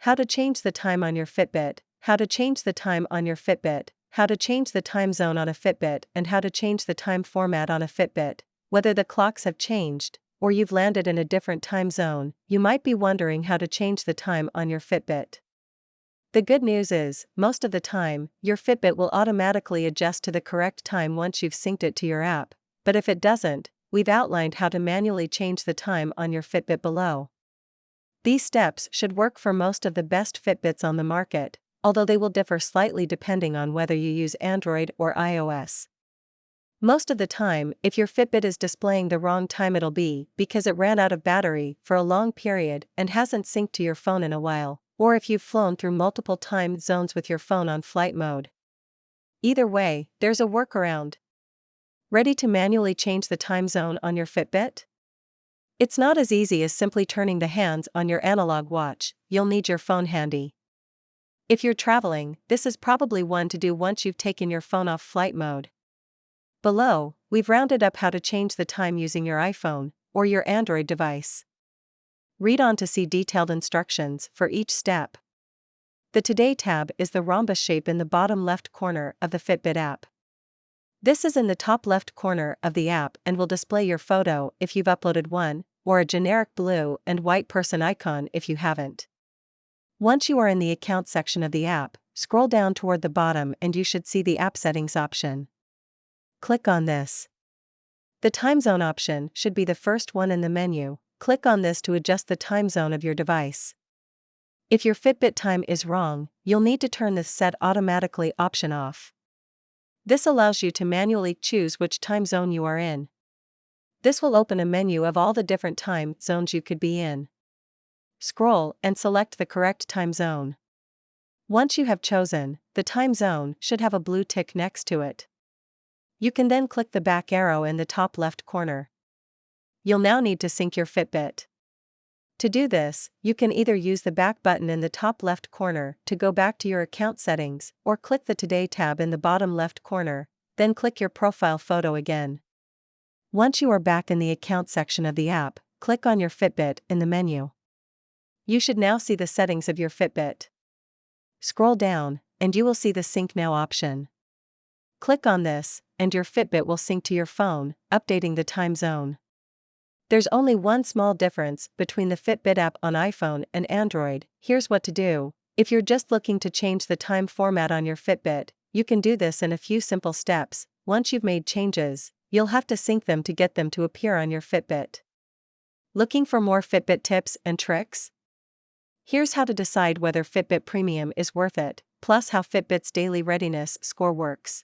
How to change the time on your Fitbit, how to change the time on your Fitbit, how to change the time zone on a Fitbit, and how to change the time format on a Fitbit. Whether the clocks have changed, or you've landed in a different time zone, you might be wondering how to change the time on your Fitbit. The good news is, most of the time, your Fitbit will automatically adjust to the correct time once you've synced it to your app, but if it doesn't, we've outlined how to manually change the time on your Fitbit below. These steps should work for most of the best Fitbits on the market, although they will differ slightly depending on whether you use Android or iOS. Most of the time, if your Fitbit is displaying the wrong time, it'll be because it ran out of battery for a long period and hasn't synced to your phone in a while, or if you've flown through multiple time zones with your phone on flight mode. Either way, there's a workaround. Ready to manually change the time zone on your Fitbit? It's not as easy as simply turning the hands on your analog watch. You'll need your phone handy. If you're traveling, this is probably one to do once you've taken your phone off flight mode. Below, we've rounded up how to change the time using your iPhone or your Android device. Read on to see detailed instructions for each step. The Today tab is the rhombus shape in the bottom left corner of the Fitbit app. This is in the top left corner of the app and will display your photo if you've uploaded one, or a generic blue and white person icon if you haven't. Once you are in the account section of the app, scroll down toward the bottom and you should see the App Settings option. Click on this. The time zone option should be the first one in the menu. Click on this to adjust the time zone of your device. If your Fitbit time is wrong, you'll need to turn this Set Automatically option off. This allows you to manually choose which time zone you are in. This will open a menu of all the different time zones you could be in. Scroll and select the correct time zone. Once you have chosen, the time zone should have a blue tick next to it. You can then click the back arrow in the top left corner. You'll now need to sync your Fitbit. To do this, you can either use the back button in the top left corner to go back to your account settings, or click the Today tab in the bottom left corner, then click your profile photo again. Once you are back in the account section of the app, click on your Fitbit in the menu. You should now see the settings of your Fitbit. Scroll down, and you will see the Sync Now option. Click on this, and your Fitbit will sync to your phone, updating the time zone. There's only one small difference between the Fitbit app on iPhone and Android. Here's what to do. If you're just looking to change the time format on your Fitbit, you can do this in a few simple steps. Once you've made changes, you'll have to sync them to get them to appear on your Fitbit. Looking for more Fitbit tips and tricks? Here's how to decide whether Fitbit Premium is worth it, plus how Fitbit's daily readiness score works.